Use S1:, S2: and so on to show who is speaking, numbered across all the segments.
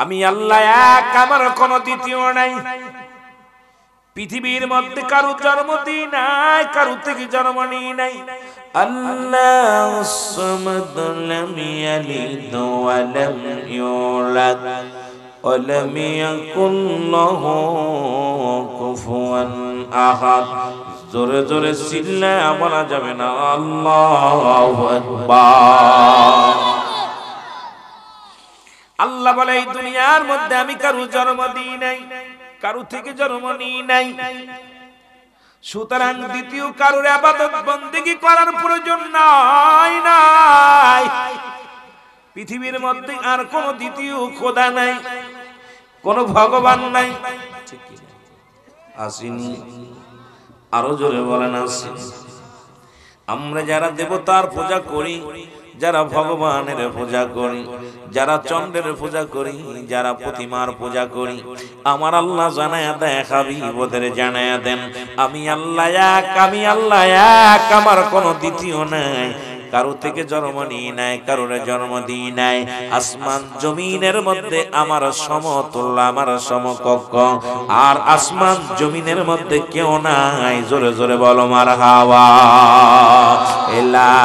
S1: আমি আল্লাহ এক, আমার কোনো দ্বিতীয় নাই। পৃথিবীর মধ্যে কারো জন্ম দিই নাই, কারো থেকে জন্ম নিই নাই। আল্লাহুস সামাদ লাম ইয়ালিদ ওয়া লাম ইউলাদ ওয়া লাম ইয়াকুল লাহু কুফুয়ান আহাদ। জোরে জোরে চিল্লায়া বলা যাবে না আল্লাহু আকবার। আল্লাহ বলে এই দুনিয়ার মধ্যে আমি কারো জন্ম দিই নাই, কারো থেকে জন্ম নিই নাই। সুতরাং দ্বিতীয় কারোর ইবাদত বন্দেগী করার প্রয়োজন নাই। পৃথিবীর মধ্যে আর কোনো দ্বিতীয় খোদা নাই, কোনো ভগবান নাই। আসেনি? আরো জোরে বলেন আসেনি? আমরা যারা দেবতার পূজা করি, যারা ভগবানের পূজা করি, যারা চন্দ্রের পূজা করি, যারা প্রতিমার পূজা করি, আমার আল্লাহ জানায়া দেয়, হাবিবদের জানায়া দেন আমি আল্লাহ এক, আমি আল্লাহ এক, আমার কোনো দ্বিতীয় নাই। কারো থেকে জন্ম নিই নাই, কারোর জন্ম দিই নাই। আসমান জমিনের মধ্যে আমার সমতুল্য, আমার সমকক্ষ আর আসমান জমিনের মধ্যে কেউ নাই। জোরে জোরে বলো মারহাবা। লা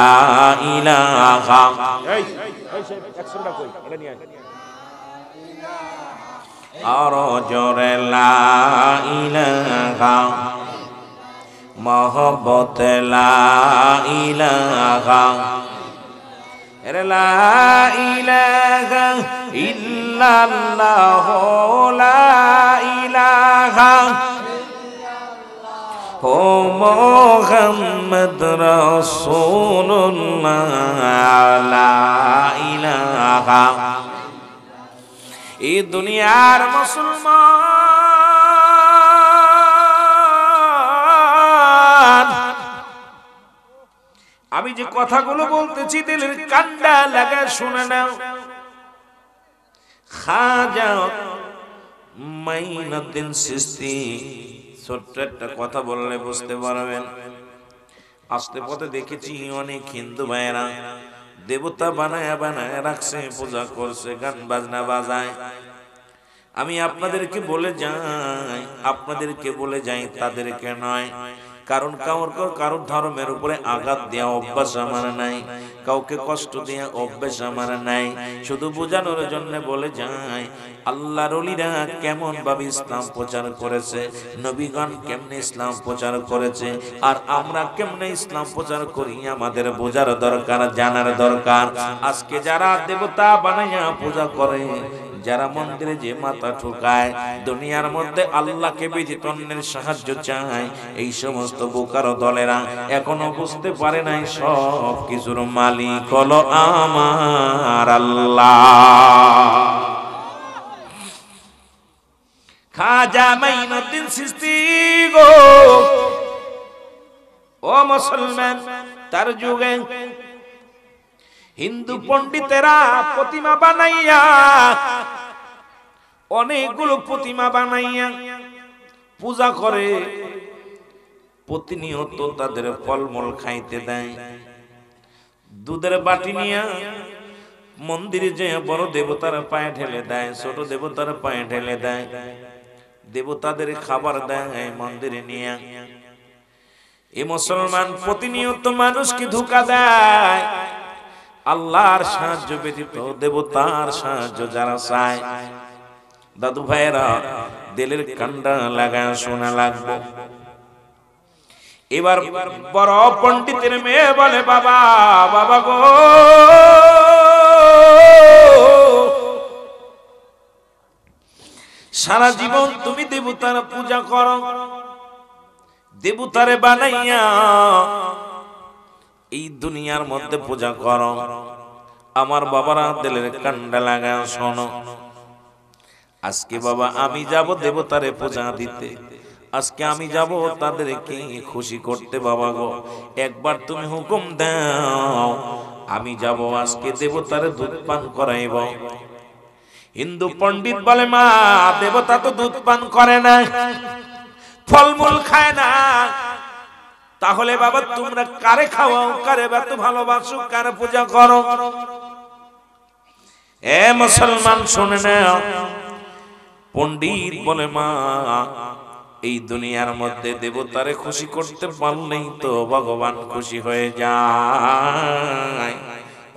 S1: ইলাহা, এই একশোটা কই এটা নিয়ে আর জোরে লা ইলাহা মোহব্বত লা ইলাহা, লা ইলাহা ইল্লাল্লাহ, লা ইলাহা ও মুহাম্মদ রাসূলুল্লাহ, লা ইলাহা। এই দুনিয়ার মুসলমান, আমি যে কথাগুলো বলতেছি দিলের কান্ডা লাগা শুনে নাও। খাজা মাইনুদ্দিন চিশতি ছোট্ট একটা কথা বললে বুঝতে পারবেন। আস্তে পথে দেখেছি অনেক হিন্দু ভাইয়েরা দেবতা বানায় বানায় রাখছে, পূজা করছে, গান বাজনা বাজায়। আমি আপনাদেরকে বলে যাই তাদেরকে নয়, কারণ কারোর ধর্মের উপরে আঘাত দেওয়া অভ্যাস আমার নাই, কাউকে কষ্ট দেওয়া অভ্যাস আমার নাই। শুধু বোঝানোর জন্য বলে যাই আল্লাহর ওলিরা কেমন ভাবে ইসলাম প্রচার করেছে, নবীগণ কেমনে ইসলাম প্রচার করেছে, আর আমরা কেমনে ইসলাম প্রচার করি আমাদের বোঝার দরকার, জানার দরকার। আজকে যারা দেবতা বানাইয়া পূজা করে, যারা মন্দিরে যে মাথা ঠুকায়, দুনিয়ার মধ্যে আল্লাহকে ব্যতীত অন্যের সাহায্য চায়, এই সমস্ত বোকার দলেরা এখনো বুঝতে পারে নাই সব কিছুর মালিক হলো আমার আল্লাহ। খাজা মাইনুদ্দিন চিশতি গো, ও মুসলমান, তার যুগে হিন্দু পণ্ডিতেরা প্রতিমা বানাইয়া, অনেকগুলো প্রতিমা বানাইয়া পূজা করে, প্রতিনিয়ত তাদের ফলমূল খাইতে দেয়। দুধের বাটি নিয়ে মন্দিরে যে বড় দেবতার পায়ে ঢেলে দেয়, ছোট দেবতার পায়ে ঢেলে দেয়, দেবতাদের খাবার দেয় মন্দিরে নিয়ে। এই মুসলমান প্রতিনিয়ত মানুষকে ধোঁকা দেয়। আল্লাহর সাহায্য ব্যতীত দেবতার সাহায্য যারা চায়, দাদু ভাইয়েরা দিলের কান্ডা লাগা শোনা লাগবে। এবার বড় পণ্ডিতের মেয়ে বলে, বাবা বাবা গো, সারা জীবন তুমি দেবতার পূজা করো, দেবতারে বানাইয়া এই দুনিয়ার মধ্যে পূজা করো। আমার বাবারা দিলের কান্ডা লাগা শোনো, আজকে বাবা আমি যাব দেবতারে পূজা দিতে, আজকে আমি যাব তাদেরকে খুশি করতে। বাবা গো, একবার তুমি হুকুম দাও, আমি যাব আজকে দেবতারে দুধ পান করাইব। হিন্দু পণ্ডিত বলে, মা দেবতা তো দুধ পান করে না, ফলমূল খায় না, তাহলে বাবা তোমরা কারে খাওয়াও, কারে বা তো ভালোবাসো, কারে পূজা করো? এ মুসলমান শুনে নাও, পণ্ডিত বলে মা এই দুনিয়ার মধ্যে দেবতারে খুশি করতে পারলেই তো ভগবান খুশি হয়ে যায়।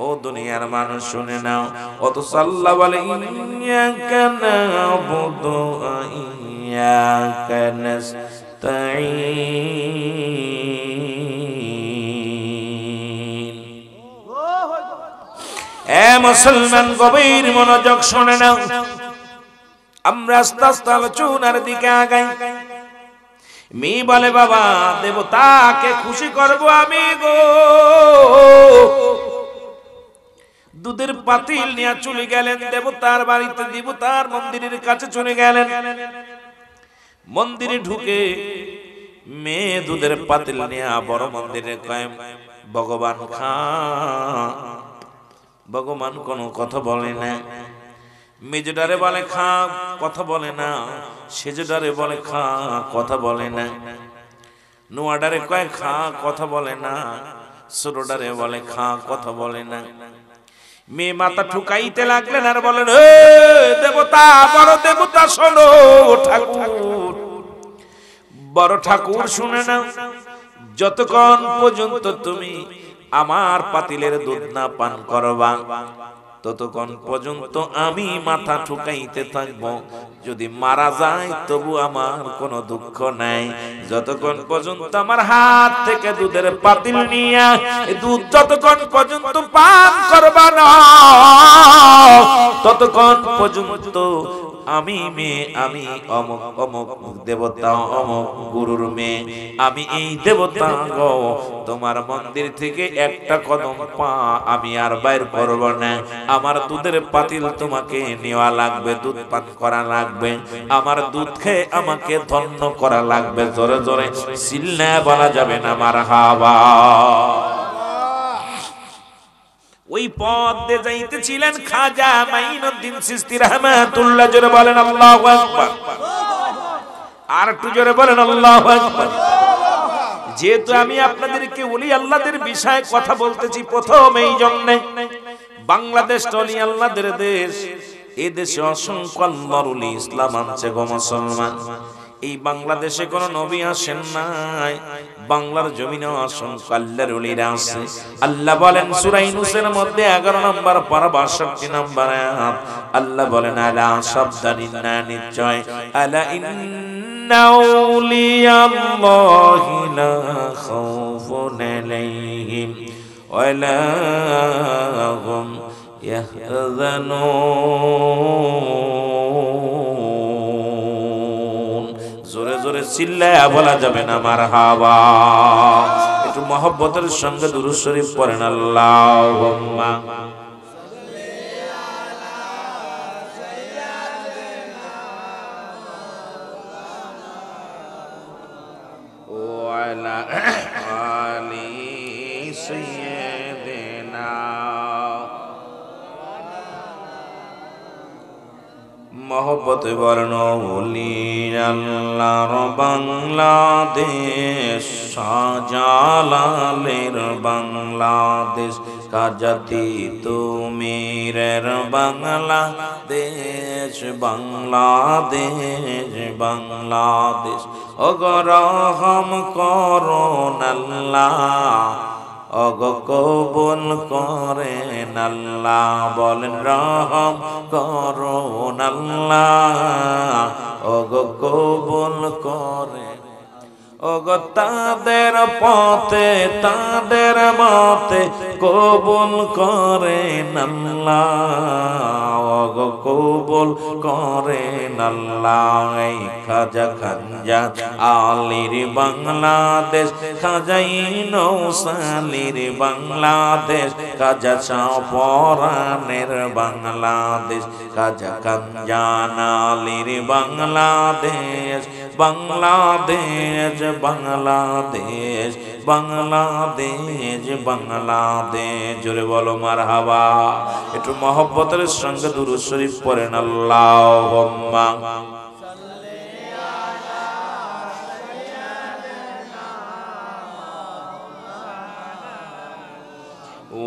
S1: ও দুনিয়ার মানুষ শুনে নাও, অত সাল্লাহ বলে ইয়াকা নাবুদু ওয়া ইয়াকা নাস্তাঈন। এ মুসলমান গভীর মনোযোগ শুনে নাও, আমরা আস্তে আস্তে আলোচনার দিকে আগাই। মেয়ে বলে বাবা দেবতাকে খুশি করব আমি গো। দুধের পাতিল নিয়ে চলে গেলেন দেবতার বাড়িতে, দেবতার মন্দিরের কাছে চলে গেলেন। মন্দিরে ঢুকে মেয়ে দুধের পাতিল নিয়ে বড় মন্দিরে কয় ভগবান খা। ভগবান কোনো কথা বলে না। মেজডারে বলে খা, কথা বলে না। সেজডারে বলে খা, কথা বলে না। নোয়াডারে কয় খা, কথা বলে না। ছোটডারে বলে খা, কথা বলে না। মেয়ে মাথা ঠুকাইতে লাগলেন আর বলেন দেবতা, বড় দেবতা শোনো, ঠাকুর বড় ঠাকুর শুনে নাও, যতক্ষণ পর্যন্ত তুমি আমার পাতিলের দুধ না পান করবা ততক্ষণ পর্যন্ত আমি মাথা ঠুকাইতে থাকবো। যদি মারা যায় তবু আমার কোনো দুঃখ নাই। যতক্ষণ পর্যন্ত আমার হাত থেকে দুধের পাতিল নিয়ে দুধ যতক্ষণ পর্যন্ত পান করবা না ততক্ষণ পর্যন্ত আমি মেয়ে, আমি অমুক অমুক দেবতা, অমুক গুরুর মেয়ে, আমি এই দেবতা গো, তোমার মন্দির থেকে একটা কদম পা আমি আর বাইর করব না। আমার দুধের পাতিল তোমাকে নেওয়া লাগবে, দুধ পান করা লাগবে, আমার দুধ খেয়ে আমাকে ধন্য করা লাগবে। জোরে জোরে চিল্লা বলা যাবে না মারহাবা। ওই পথ দিয়ে যাইতেছিলেন খাজা মাইনুদ্দিন চিশতি রাহমাতুল্লাহ। জোরে বলেন আল্লাহু আকবার। আর একটু জোরে বলেন আল্লাহু আকবার। যেহেতু আমি আপনাদেরকে ওলি আল্লাহদের বিষয়ে কথা বলতেছি প্রথম এই জন্য, বাংলাদেশ ওলি আল্লাহদের দেশ। এই দেশে অসংখ্য আল্লাহর ওলি ইসলাম আনছে গো মুসলমান। এই বাংলাদেশে কোন নবী আসেন নাই, বাংলার জমিনে অসংখ্য আল্লাহর ওলিরা আছে। আল্লাহ বলেন সূরা ইউনূসের মধ্যে 11 নম্বর পারা 62 নম্বর আয়াত, আল্লাহ বলেন আলা সাবধানিনা, নিশ্চয় আলা ইন্না আউলিয়াল্লাহি লা খাউফুন আলাইহিম ওয়া লা হুম ইয়াহজানুন। জোরে জোরে চিল্লায়া বলা যাবে না মারহাবা। একটু মহব্বতের সঙ্গে দুরূদ শরীফ পড়েন আল্লাহুম্মা ওয়া আলা আলি সাইয়্যিদিনা। মহব্বতে বর্ণ ওলি আল্লাহর বাংলাদেশ, শাহজালালের বাংলাদেশ, কাজাতি তুমিরের বাংলাদেশ, বাংলাদেশ বাংলাদেশ। ওগো রহম করুন আল্লাহ, ওগো কবুল করেন আল্লাহ। বলেন রহম করুন আল্লাহ, ওগো কবুল করেন। ওগো তাদের পথে তাদের মতে কবুল করেন আল্লাহ, ওগো কবুল করেন আল্লাহ। এই খাজা খানজা আলীর বাংলাদেশ, খাজাই নৌসালির বাংলাদেশ, খাজা শাহ পরানের বাংলাদেশ, খাজা খানজা আলীর বাংলাদেশ, বাংলাদেশ বাংলাদেশ বাংলাদেশ বাংলাদেশ। জোরে বলো মারহাবা। একটু মহব্বতের সঙ্গে দুরূদ শরীফ পড়েন আল্লাহুম্মা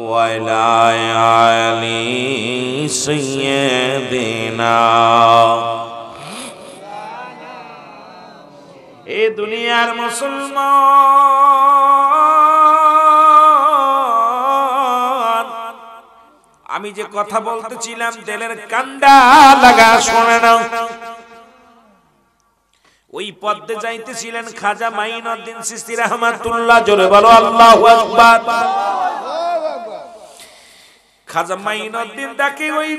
S1: وعلى آل سيدنا এ দুনিয়ার মুসলমান আমি যে কথা বলতেছিলাম দিলের কান্ডা লাগা শুনে নাও ওই পথে যাইতেছিলেন খাজা মাইনুদ্দিন চিশতি রাহমাতুল্লাহ জোরে বলো আল্লাহু আকবার খাজা মাইনুদ্দিন ডাকে ওই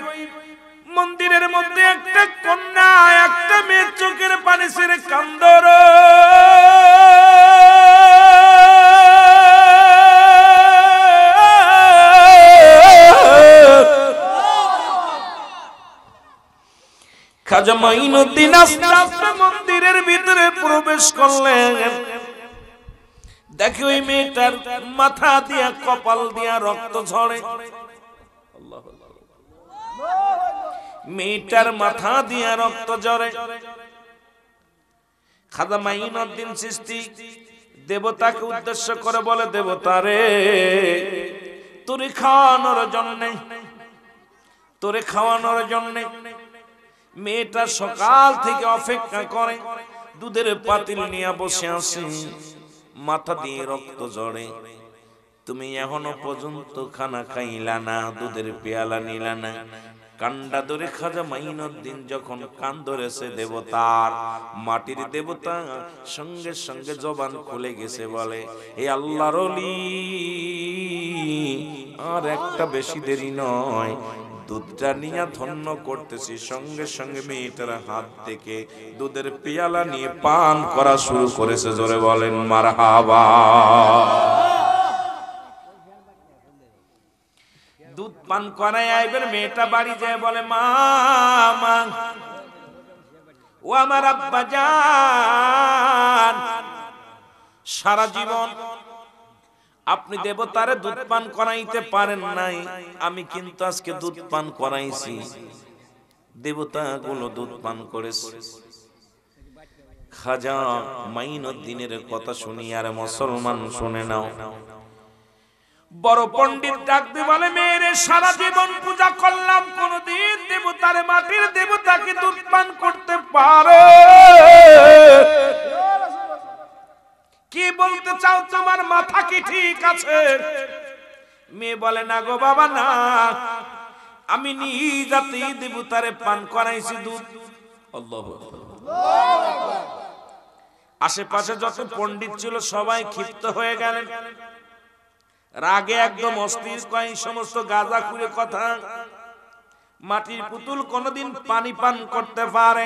S1: মন্দিরের মধ্যে একটা কন্যা একটা মেয়ে চোখের পানি ছেড়ে কান্দর খাজা মাইনুদ্দিন আস্তে আস্তে মন্দিরের ভিতরে প্রবেশ করলেন দেখে ওই মেয়েটার মাথা দিয়া কপাল দিয়া রক্ত ঝরে মেয়েটার মাথা দিয়া রক্ত ঝরে খাজা মাইনুদ্দিন চিশতি দেবতাকে উদ্দেশ্য করে বলে দেবতা রে তোরে খাওয়ানোর জন্য মেয়েটা সকাল থেকে অপেক্ষা করে দুধের পাতিল নিয়ে বসে আছে মাথা দিয়ে রক্ত ঝরে তুমি এখনো পর্যন্ত খানা খাইলা না দুধের পেয়ালা নিলা না কান্ডা ধরে খাজা মাইনুদ্দিন যখন কান ধরেছে দেবতার মাটির দেবতা সঙ্গে সঙ্গে জবান খুলে গেছে বলে হে আল্লাহর ওলি আর একটা বেশি দেরি নয় দুধটা নিয়ে ধন্য করতেছি সঙ্গে সঙ্গে মেয়েটার হাত থেকে দুধের পেয়ালা নিয়ে পান করা শুরু করেছে জোরে বলেন মারহাবা দুধ পান করায় আইবেন মেয়েটা বাড়ি যায় বলে মা ও আমার আব্বা জান সারা জীবন আপনি দেবতারে দুধ পান করাইতে পারেন নাই আমি কিন্তু আজকে দুধ পান করাইছি দেবতাগুলো দুধ পান করেছে খাজা মাইনুদ্দিনের কথা শুনি আর মুসলমান শুনে নাও বড় পণ্ডিত ডাকতে বলে মেয়েরে সারা জীবন পূজা করলাম কোনদিন দেবতারে মাটির দেবতাকে দুধ পান করতে পারে কি বলতে চাও তোমার মাথা কি ঠিক আছে মেয়ে বলে না গো বাবা না আমি নিজ হাতে দেবতারে পান করাইছি দুধ আল্লাহু আকবার আশেপাশে যত পণ্ডিত ছিল সবাই ক্ষিপ্ত হয়ে গেলেন রাগে একদম অস্থির কয় সমস্ত গাঁজা খুঁড়ে কথা মাটির পুতুল কোনদিন পানি পান করতে পারে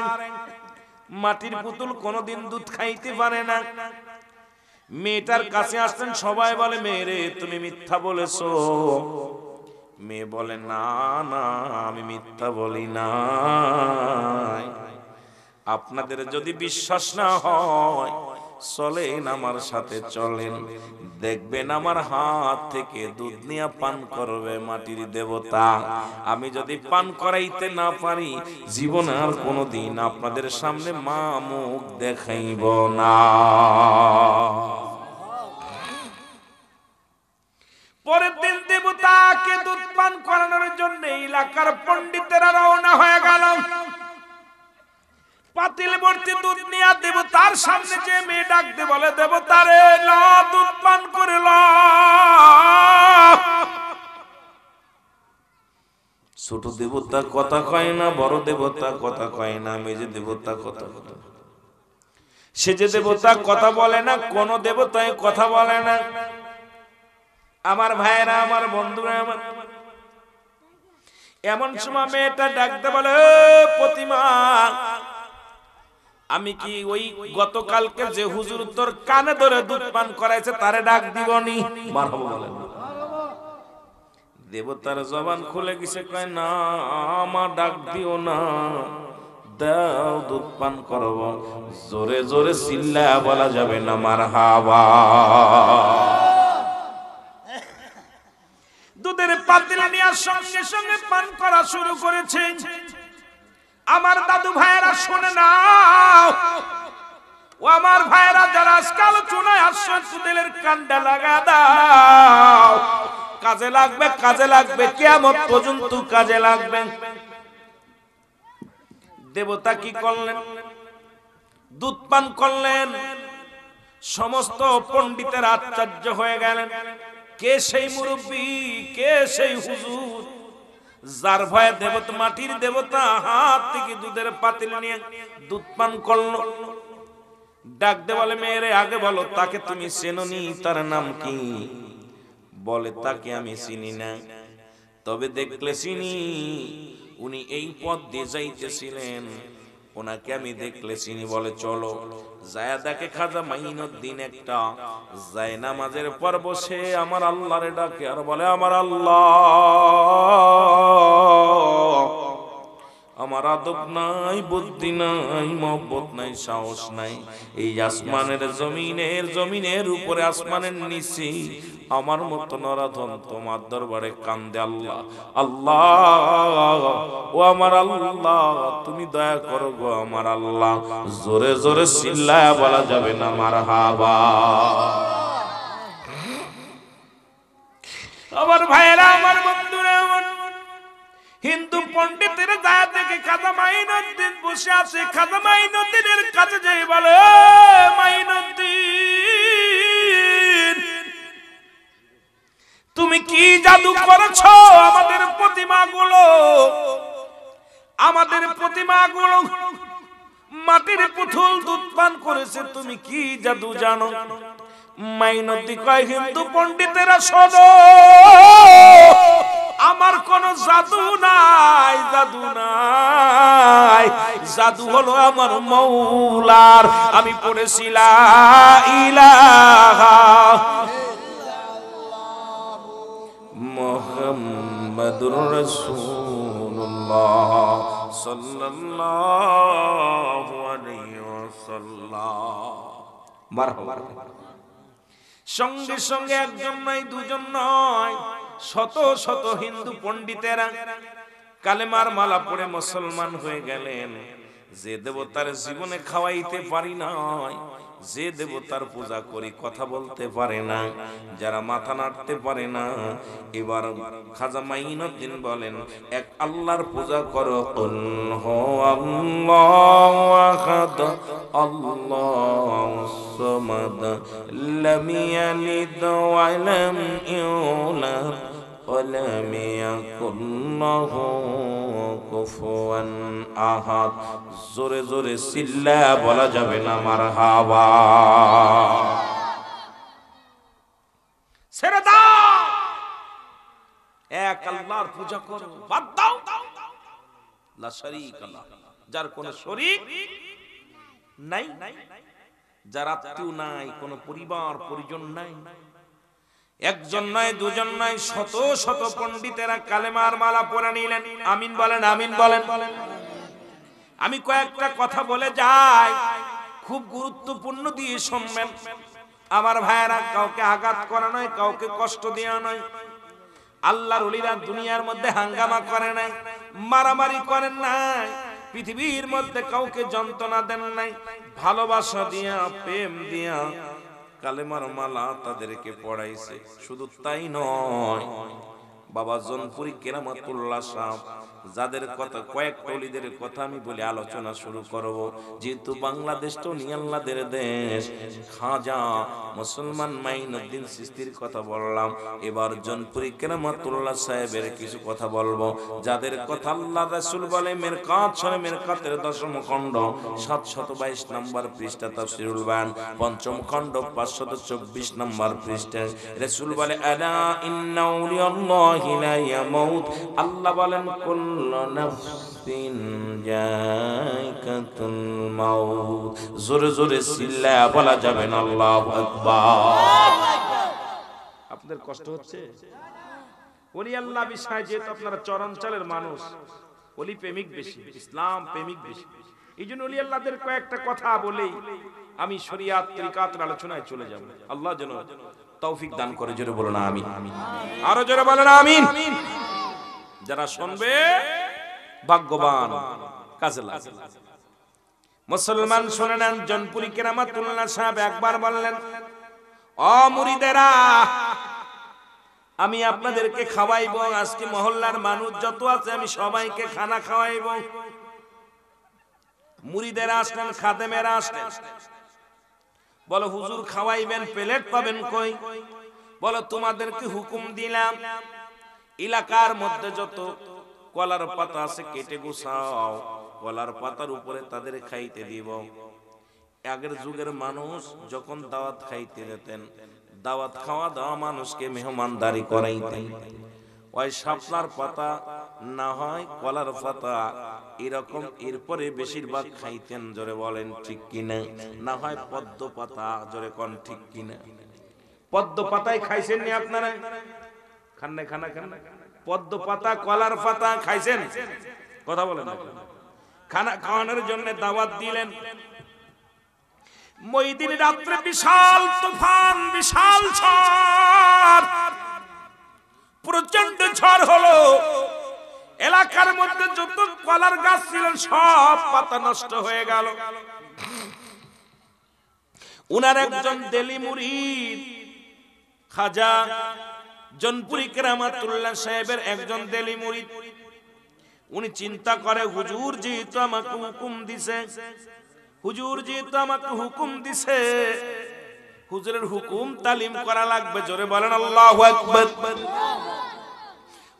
S1: মাটির পুতুল কোনদিন দুধ খাইতে পারে না মেয়েটার কাছে আসতেন সবাই বলে মেয়েরে তুমি মিথ্যা বলেছো মেয়ে বলে না না আমি মিথ্যা বলি না আপনাদের যদি বিশ্বাস না হয় চলেন আমার সাথে চলেন দেখবেন আমার হাত থেকে দুধ নিয়ে পান করবে মাটির দেবতা আমি যদি পান করাইতে না পারি জীবনে আর কোনোদিন আপনাদের সামনে মা মুখ দেখাইব না পরের দিন দেবতাকে দুধ পান করানোর জন্য এলাকার পণ্ডিতেরা রওনা হয়ে গেল পাতিল ভর্তি দুধ নিয়ে দেবতার সামনে যে মেয়ে ডাকতে বলে দেবতারে না দুধ পান করে ছোট দেবতা কথা কয় না বড় দেবতা কথা কয় না মেজে দেবতা কথা সে যে দেবতা কথা বলে না কোন দেবতায় কথা বলে না আমার ভাইয়েরা আমার বন্ধুরা আমার এমন সময় মেয়েটা ডাকতে বলে প্রতিমা আমি কি ওই গতকালকে যে হুজুর তোর কানে ধরে দুধ পান করাইছে তারে ডাক দিবনি মারহাবা বলেন দেবতার জবান খুলে গেছে কয় না আমার ডাক দিও না দাও দুধ পান করব জোরে জোরে চিল্লা বলা যাবে না মারহাবা দুধের পাতিল নিয়ে সঙ্গে সঙ্গে পান করা শুরু করেছে আমার দাদু ভাইয়েরা শুনে নাও ও আমার ভাইয়েরা যারা আজকাল চুনায় আসছে দুধের কান্ডা লাগা দাও কাজে লাগবে, কাজে লাগবে, কিয়ামত পর্যন্ত কাজে লাগবে। দেবতা কি করলেন? দুধ পান করলেন। সমস্ত পণ্ডিতের আশ্চর্য হয়ে গেলেন, কে সেই মুরব্বী, কে সেই হুজুর যার ভয়ে দেবতা, মাটির দেবতা হাত থেকে দুধের পাতিল নিয়ে দুধ পান করলো। ডাক দে বলে, মেয়েরে আগে বলো তাকে তুমি চেনোনি, তার নাম কি? বলে, তাকে আমি চিনি না, তবে দেখলে চিনি, উনি এই পথ দিয়ে যাইতেছিলেন, ওনাকে আমি দেখলে চিনি। বলে চলো। যায়া দেখে খাজা মাইনুদ্দিন একটা জায়নামাজের পর বসে আমার আল্লাহরে ডাকে আর বলে, আমার আল্লাহ, আমার আদব নাই, বুদ্ধি নাই, মহব্বত নাই, সাহস নাই, এই আসমানের জমিনের উপরে, আসমানের নিচে আমার মতো নরাধম তোমার দরবারে কান্দে। আল্লাহ, আল্লাহ, ও আমার আল্লাহ, তুমি দয়া করো গো আমার আল্লাহ। জোরে জোরে চিল্লায়া বলা যাবে না মারহাবা। আমার ভাইয়েরা, আমার বন্ধুরা, আমার হিন্দু পণ্ডিতের দায়া থেকে খাজা মাইনুদ্দিন বসে আছে। খাজা মাইনুদ্দিনের কাছে যেই বলে, মাইনুদ্দিন, তুমি কি জাদু করেছো? আমাদের প্রতিমাগুলো মাটির পুতুল দুধ পান করেছে, তুমি কি জাদু জানো? মাইনুদ্দিন কয়, হিন্দু পণ্ডিতেরা শোনো, আমার কোন জাদু নাই, জাদু নাই, জাদু হলো আমার মৌলার। আমি পড়েছি লা ইলাহা মুহাম্মাদুর রাসূলুল্লাহ সাল্লাল্লাহু আলাইহি ওয়াসাল্লাম। মারহাবা। সঙ্গে সঙ্গে একজন নয়, দুজন নয়, শত শত হিন্দু পণ্ডিতেরা কালেমার মালা পড়ে মুসলমান হয়ে গেলেন। যে দেবতার জীবনে খাওয়াইতে পারি নাই, যে দেবতার পূজা করি কথা বলতে পারে না, যারা মাথা নাড়তে পারে না, এবার খাজা মাইনুদ্দিন বলেন, এক আল্লাহর পূজা করো। কুল হুয়াল্লাহু আহাদ আল্লাহুস সামাদ লাম ইয়ালিদ ওয়া লাম ইউলাদ ওয়া লাম ইয়াকুল লাহু কুফুয়ান আহাদ। জোরে জোরে চিল্লা বলা যাবে না মারহাবা। ছেড়ে দাও, এক আল্লাহর পূজা করো, বাদ দাও লা শারীকা লাহ, যার কোনো শরীক নাই, যার আত্মীয় নাই, কোনো পরিবার পরিজন নাই। একজন নয়, দুজন নয়, শত শত পণ্ডিতেরা কালেমার মালা পরে নিলেন। আমিন বলেন, আমিন বলেন। আমি কয়েকটা কথা বলে যাই, খুব গুরুত্বপূর্ণ দিয়ে শুনবেন আমার ভাইয়েরা। কাউকে আঘাত করা নয়, কাউকে কষ্ট দেওয়া নয়। আল্লাহর ওলিরা দুনিয়ার মধ্যে হাঙ্গামা করে নাই, মারামারি করেন নাই, পৃথিবীর মধ্যে কাউকে যন্ত্রণা দেন নাই। ভালোবাসা দিয়া, প্রেম দিয়া কালেমার মালা তাদেরকে পড়াইছে। শুধু তাই নয়, বাবা জনপুরি কেরামতুল্লাহ সাহেব, যাদের কথা, কয়েকটা ওলিদের কথা আমি বলে আলোচনা শুরু করব। যেহেতু বাংলাদেশ তো নিয়াল্লাদের দেশ, খাজা মুসলমান মাইনুদ্দিন চিশতির কথা বললাম, এবার জনপুরি কেরামতুল্লাহ সাহেবের কিছু কথা বলবো, যাদের কথা আল্লাহ রাসূল বলে মিরকাত শরীফ, মিরকাতের 10ম খণ্ড 722 নম্বর পৃষ্ঠা, তাফসীরুল বায়ান 5ম খণ্ড 524 নম্বর পৃষ্ঠা। রাসূল বলে, আলা ইন্না আউলিয়াল্লাহি লা ইয়ামুত। আল্লাহ বলেন, কুল্লু নাফসিন যায়কাতুল মাউত। জোরে জোরে চিল্লা বলা যাবে না আল্লাহু আকবার। আপনাদের কষ্ট হচ্ছে? ওলি আল্লাহ বিষয়, যেহেতু আপনারা চরাঞ্চলের মানুষ, ওলি প্রেমিক বেশি, ইসলাম প্রেমিক বেশি, এই জন্য ওলি আল্লাহদের কয়েকটা কথা বলেই আমি শরিয়াত তরিকাতের আলোচনায় চলে যাব। আল্লাহ যেন তৌফিক দান করে। জোরে বলুন আমিন। আরো জোরে বলেন আমিন। যারা শুনবে ভাগ্যবান, কাজে লাগবে। মুসলমান শুনে নেন, জনপুরি কেরামতুল্লাহ সাহেব একবার বললেন, ও মুরিদেরা, আমি আপনাদেরকে খাওয়াইব, আজকে মহল্লার মানুষ যত আছে আমি সবাইকে খানা খাওয়াইব। মুরিদেরা আসলেন, খাদেমেরা আসলেন, বলো হুজুর খাওয়াইবেন, প্লেট পাবেন কই? বলো তোমাদেরকে হুকুম দিলাম এলাকার মধ্যে যত কলার পাতা আছে কেটে গুছাও, কলার পাতার উপরে তাদের খাইতে দিব। আগের যুগের মানুষ যখন দাওয়াত খাইতে যেতেন, দাওয়াত খাওয়া দাওয়া মানুষকে মেহমানদারি করাইতেন। ওই শাপলার পাতা না হয় কলার পাতা এরকম, এরপরে বেশিরভাগ খাইতেন, জোরে বলেন ঠিক কিনা? না হয় পদ্ম পাতা, জোরে কোন ঠিক কিনা? পদ্ম পাতায় খাইছেন নি আপনারা? খান না? খানা খান না? পদ্ম পাতা কলার পাতা খাইছেন? কথা বলেন না। খানা খাওয়ানোর জন্য দাওয়াত দিলেন। ওই দিন রাত্রে বিশাল তুফান, বিশাল ঝড়, প্রচন্ড ঝড় হলো। এলাকার মধ্যে যত কলার গাছ ছিল সব পাতা নষ্ট হয়ে গেল। উনার একজন দেলি মুরিদ খাজা জনপুরি কেরামতুল্লাহ সাহেবের একজন দেলি মুরিদ, উনি চিন্তা করে হুজুর যেহেতু আমাকে হুকুম দিছে, হুজুর যেহেতু আমাকে হুকুম দিছে, হুজুরের হুকুম তালিম করা লাগবে। জোরে বলেন আল্লাহু আকবার।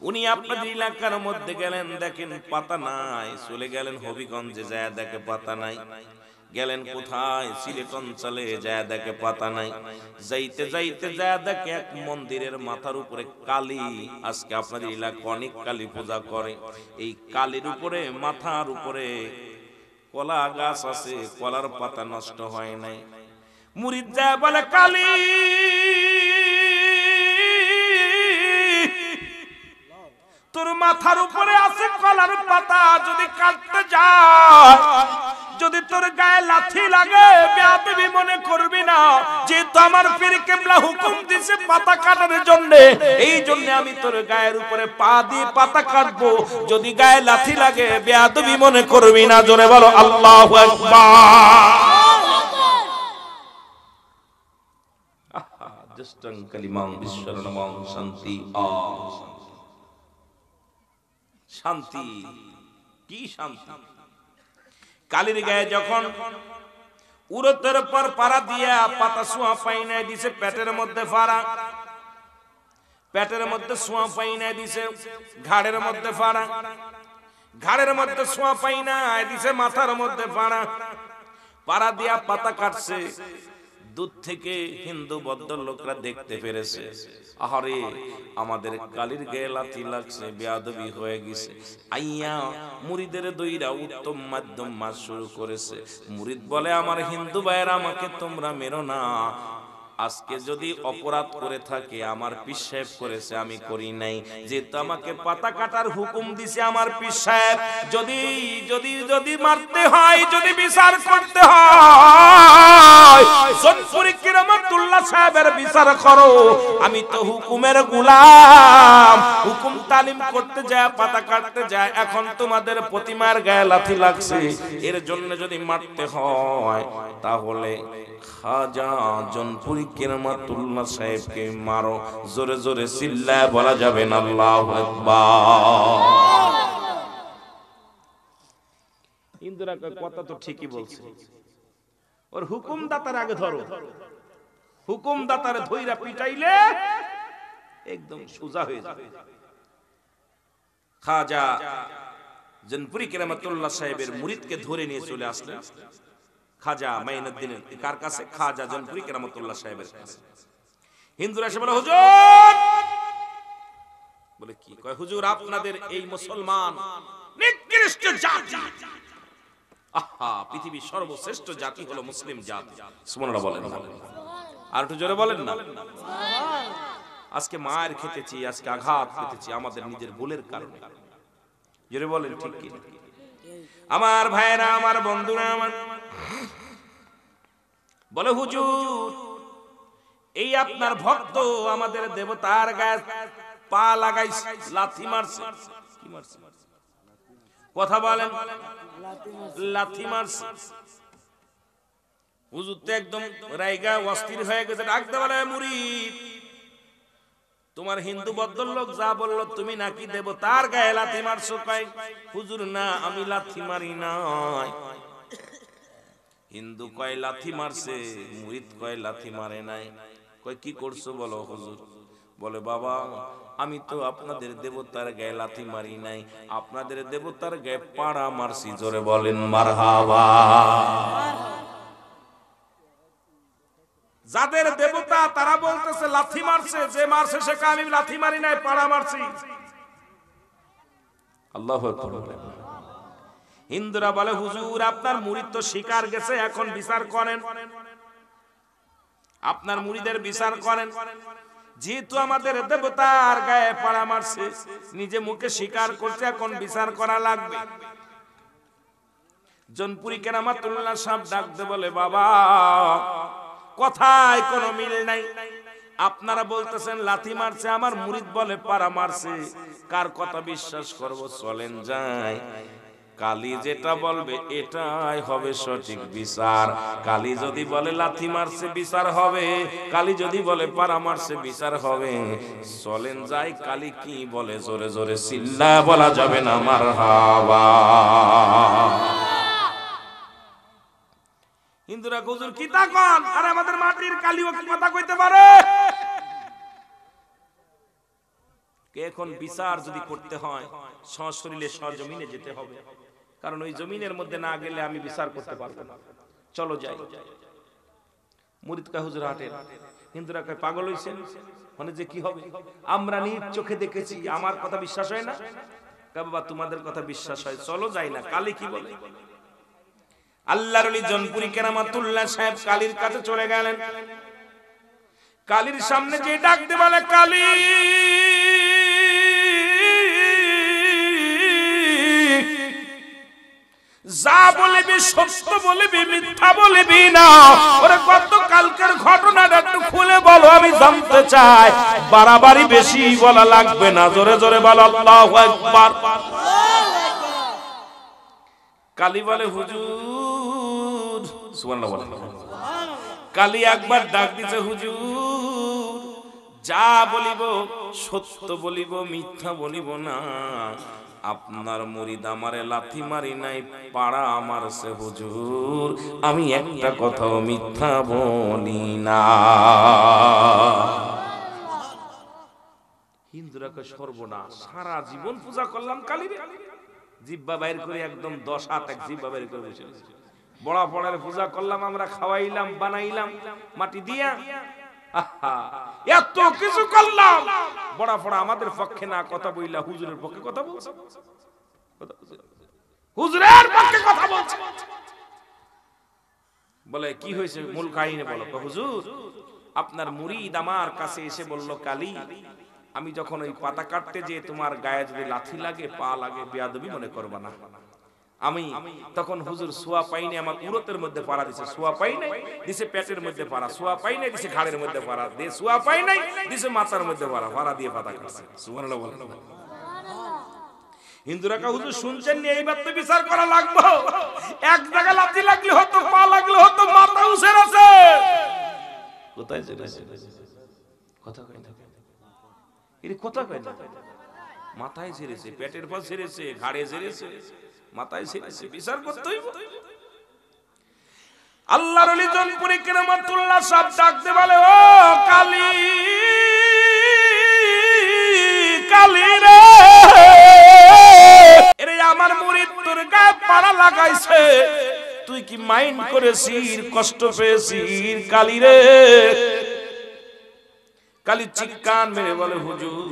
S1: উনি আপনাদের এলাকার মধ্যে গেলেন, দেখেন পাতা নাই, চলে গেলেন হবিগঞ্জে, যায় দেখে পাতা নাই। গেলেন কোথায়? সিলেট অঞ্চলে, যায় দেখে পাতা নাই। যাইতে যাইতে যায় দেখে এক মন্দিরের মাথার উপরে কালী। আজকে আপনাদের এলাকা অনেক কালী পূজা করে। এই কালীর উপরে, মাথার উপরে কলা গাছ আছে, কলার পাতা নষ্ট হয় নাই। মুরিদ যায় বলে, কালী তোর মাথার উপরে আছে কলার পাতা, যদি কাটতে যায়, যদি তোর গায়ে লাথি লাগে বেয়াদবি মনে করবি না, যেহেতু আমার পীর কেবলা হুকুম দিছে পাতা কাটার জন্য, এই জন্য আমি তোর গায়ের উপরে পা দিয়ে পাতা কাটবো, যদি গায়ে লাথি লাগে বেয়াদবি মনে করবি না। জোরে বলো আল্লাহু আকবার। জষ্টং কালিমাং বিশ্বরণমং শান্তি। শান্তি কি শান্তি! কালির গায়ে যখন উরতের পর পাড়া দিয়া পাতা সোয়া পাই নাই দিছে, পেটের মধ্যে ফাড়া, পেটের মধ্যে সোয়া পাই নাই দিছে, ঘাড়ের মধ্যে ফাড়া, ঘাড়ের মধ্যে সোয়া পাই নাই দিছে, মাথার মধ্যে ফাড়া, পাড়া দিয়া পাতা কাটছে। দূর থেকে হিন্দু ভদ্রলোকরা দেখতে পেরেছে, আহারে আমাদের কালির গায়ে লাথি লাগছে, বেয়াদবি হয়ে গেছে। আইয়া মুরিদের দইরা উত্তম মাধ্যম মাস শুরু করেছে। মুরিদ বলে, আমার হিন্দু ভাইয়েরা আমাকে তোমরা মেরো না, আজকে যদি অপরাধ করে থাকে আমার পীর সাহেব করেছে, আমি করি নাই। যেহেতু আমাকে পাতা কাটার হুকুম দিছে আমার পীর সাহেব, যদি যদি যদি মারতে হয়, যদি বিচার করতে হয়, জনপুরি কেরামতুল্লাহ সাহেবের বিচার করো। আমি তো হুকুমের গোলাম, হুকুম তালিম করতে যায়, পাতা কাটতে যায়। এখন তোমাদের প্রতিমার গায়ে লাথি লাগছে, এর জন্য যদি মারতে হয় তাহলে খাজা জনপুরি কেরামতুল্লাহ সাহেবকে মারো। জোরে জোরে চিল্লায় বলা যাবে না আল্লাহু আকবার। হিন্দুরা কথা তো ঠিকই বলছে, ওর হুকুম দাতার আগে ধরো, হুকুম দাতারে ধইরা পিটাইলে একদম সোজা হয়ে যাবে। খাজা জনপুরি কেরামতুল্লাহ সাহেবের মুরিদকে ধরে নিয়ে চলে আসলেন খাজা মাইনুদ্দিনের কার কাছে? খাজা জনপুরি কেরামতুল্লাহ সাহেবের কাছে। হিন্দুরা এসে বলে, হুজুর, বলে কি কয়? হুজুর আপনাদের এই মুসলমান নিকৃষ্ট জাতি, আহা পৃথিবীর সর্বশ্রেষ্ঠ জাতি হলো মুসলিম জাতি। সুবহানাল্লাহ বলেন না? আর একটু জোরে বলেন না? আজকে মায়ের খেতেছি, আজকে আঘাত পেতেছি আমাদের নিজের ভুলের কারণে। জোরে বলেন ঠিক কি? আমার ভাইরা, আমার বন্ধুরা, আমার বলে, হুজুর এই আপনার ভক্ত আমাদের দেবতার গায়ে পা লাগাইছে, লাথি মারছে। কি মারছে? কথা বলেন। লাথি মারছে। হুজুর তো একদম রাইগা অস্থির হয়ে গেছে, ডাকতে বলে, মুরিদ তোমার হিন্দু ভদ্রলোক যা বললো তুমি নাকি দেবতার গায়ে লাথি মারছো। কয় হুজুর না, আমি লাথি মারি নাই। হিন্দু কয় লাথি মারছে, মুরিদ কয় লাথি মারে নাই। কয় কি করছো বলো হুজুর? বলে বাবা আমি তো আপনাদের দেবতার গায়ে লাথি মারি নাই, আপনাদের দেবতার গায়ে পাড়া মারছি। জোরে বলেন মারহাবা। যাদের দেবতা তারা বলতেছে লাথি মারছে, যে মারছে সে কে আমি লাথি মারি নাই, পাড়া মারছি। আল্লাহু আকবার। হিন্দুরা বলে হুজুর আপনার মুরিদ তো শিকার গেছে, এখন বিচার করেন, আপনার মুরিদের বিচার করেন। যেহেতু আমাদের দেবতার গায়ে পাড়া মারছে, নিজে মুখে স্বীকার করছে, এখন বিচার করা লাগবে। জনপুরি কেরামতুল্লাহ সাহেব ডাকতে বলে বাবা কথায় কোনো মিল নাই। আপনারা বলতেছেন লাথি মারছে, আমার মুরিদ বলে পাড়া মারছে, কার কথা বিশ্বাস করব? চলেন যাই, কালী যেটা বলবে এটাই হবে সঠিক বিচার। কালী যদি বলে লাথি মারছে বিচার হবে, কালী যদি বলে পাড়া মারছে বিচার হবে। চলেন যাই, কালী কি বলে জোরে জোরে চিল্লা বলা যাবে না মারহাবা। হিন্দুরা হুজুর কি তা কোন? আরে আমাদের মাটির কালীও কি কথা কইতে পারে? এখন বিচার যদি করতে হয় সশরীরে সজমিনে যেতে হবে, কারণ ওই জমিনের মধ্যে না গেলে আমি বিচার করতে পারবো না। চলো যাই। মুরিদ কা হুজুর হাঁটেন। হিন্দুরা কয় পাগল হইছেন, মানে যে কি হবে? আমরা নিজ চোখে দেখেছি, আমার কথা বিশ্বাস হয় না? বাবা তোমাদের কথা বিশ্বাস হয়, চলো যাই না, কালী কি বলে? আল্লাহর ওলি জনপুরি কেরামতুল্লাহ সাহেব কালীর কাছে চলে গেলেন। কালীর সামনে যে ডাকতে বলে কালী যা বলবি সত্য বলবি, মিথ্যা বলবি না। ওরে কত কালকের ঘটনাটা একটু খুলে বলো, আমি জানতে চাই। বাড়াবাড়ি বেশি বলা লাগবে না, জোরে জোরে বলো আল্লাহু আকবার। কালী বলে হুজুর, সুবহানাল্লাহ বলেন। কালী একবার ডাক দিছে, হুজুর যা বলিব সত্য বলিব, মিথ্যা বলিব না। আপনার মুরিদ আমারে লাথি মারি নাই, পাড়া মারছে হুজুর, আমি একটা কথাও মিথ্যা বলি না। হিন্দুরা কয় সর্বনাশ, সারা জীবন পূজা করলাম কালীরে, জিব্বা বাইর করে একদম 10 হাত এক জিব্বা বাইর করে বসে বড়া পড়ার পূজা করলাম আমরা, খাওয়াইলাম বানাইলাম মাটি দিয়া, এত কিছু করলাম, বড়া পড়া আমাদের পক্ষে না কথা বইলা হুজুরের পক্ষে কথা বলছে, হুজুরের পক্ষে কথা বলছে। বলে কি হয়েছে মূল কাহিনী বলো। হুজুর আপনার মুরিদ আমার কাছে এসে বলল কালী আমি যখন ওই পাতা কাটতে যে তোমার গায়ে যদি লাথি লাগে পা লাগে বেয়াদবি মনে করবা না। আমি তখন হুজুর সোয়া পাই নাই, আমার উরতের মধ্যে পাড়া দিছে, সোয়া পাই নাই দিছে পেটের মধ্যে পাড়া, সোয়া পাই নাই দিছে ঘাড়ের মধ্যে পাড়া, দে সোয়া পাই নাই দিছে মাথার মধ্যে পাড়া, পাড়া দিয়ে পাতা কাটছে। সুবহানাল্লাহ বলেন। হিন্দুরা কা হুজুর শুনছেন নি, এইবার তো বিচার করা লাগবে। এক জায়গা লাথি লাগলে হতো, পা লাগলে হতো, মাথা উছের আছে, কোথায় ছেড়েছে কথা কই না, এর কথা কই না, মাথায় ছেড়েছে, পেটের পর ছেড়েছে, ঘাড়ে ছেড়েছে, মাথায় ছেড়েছে, বিচার করতে হইব। আল্লাহর ওলি জনপুরি কেরামতুল্লাহ সাহেব ডাকতে বলে ও কালী, কালী রে, এরে আমার মুরিদ তোর গায়ে পাড়া লাগাইছে, তুই কি মাইন্ড করেছিস, কষ্ট পেয়েছিস কালী রে? কালী চিৎকার মেরে বলে হুজুর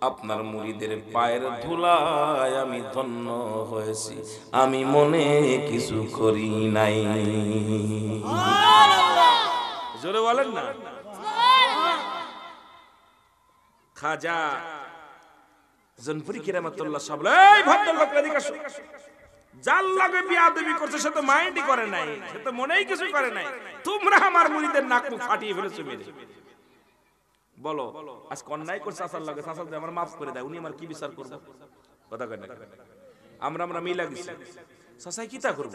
S1: আপনার মুরিদের পায়ের ধুলায় আমি ধন্য হয়েছি, আমি মনে কিছু করি নাই। জোরে বলেন না। খাজা জনপুরি কেরামতুল্লাহ সাহেব এই ভদ্রলোক এদিকে আসো, যার লাগে বিয়াদবি করছে সে তো মাইন্ডই করে নাই, সে তো মনেই কিছু করে নাই, তোমরা আমার মুরিদের নাক মুখ ফাটিয়ে ফেলেছো মেরে। বলো আজ অন্যায় করছে চাচার লাগে, চাচা আমার মাফ করে দেয়, উনি আমার কি বিচার করবো? কথা কয় না, আমরা মিলা গেছি, চাচাই কি তা করবো?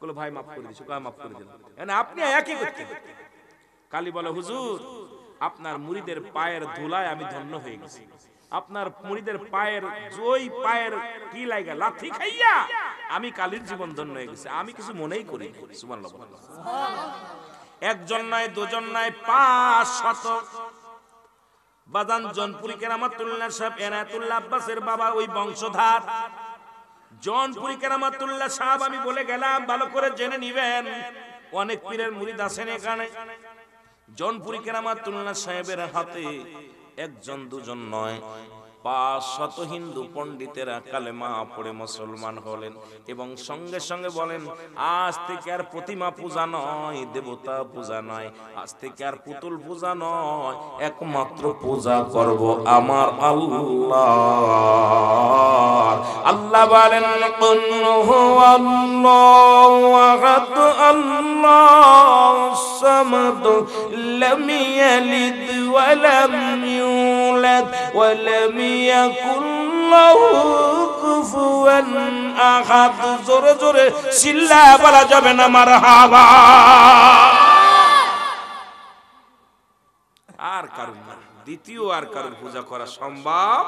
S1: বলো ভাই মাফ করে দিছো, কয় মাফ করে দিলাম, আপনি একই করতে। কালী বলে হুজুর
S2: আপনার মুরিদের পায়ের ধুলায় আমি ধন্য হয়ে গেছি। আপনার মুরিদের পায়ের জয় পায়ের কি লাগা লাথি খাইয়া আমি কালীর জীবন ধন্য হয়ে গেছে, আমি কিছু মনেই করি না। সুবহানাল্লাহ। একজন নয়, দুজন নয়, 500 বাদান জনপুরি কেরামতুল্লাহ সাহেব এনায়েতুল্লাহ আব্বাসের বাবা, ওই বংশধার জনপুরি কেরামতুল্লাহ সাহেব। আমি বলে গেলাম, ভালো করে জেনে নিবেন, অনেক পীরের মুরিদ আছেন এখানে। জনপুরি কেরামতুল্লাহ সাহেবের হাতে একজন দুজন নয়, 500 হিন্দু পণ্ডিতেরা কালেমা পড়ে মুসলমান হলেন এবং সঙ্গে সঙ্গে বলেন, আজ থেকে আর প্রতিমা পূজা নয়, দেবতা পূজা নয়, আজ থেকে আর পুতুল পূজা নয়, একমাত্র পূজা করব আমার আল্লাহ। আল্লাহ বলেন, কুল হুয়াল্লাহু আহাদ আল্লাহুস সামাদ লাম ইয়ালিদ ওয়া লাম ইউলাদ ওয়া লাম ইয়াকুল লাহু কুফুয়ান আহাদ। জোরে জোরে চিল্লা বলা যাবে না মারহাবা। আর কারণ না, দ্বিতীয় আর কারণ পূজা করা সম্ভব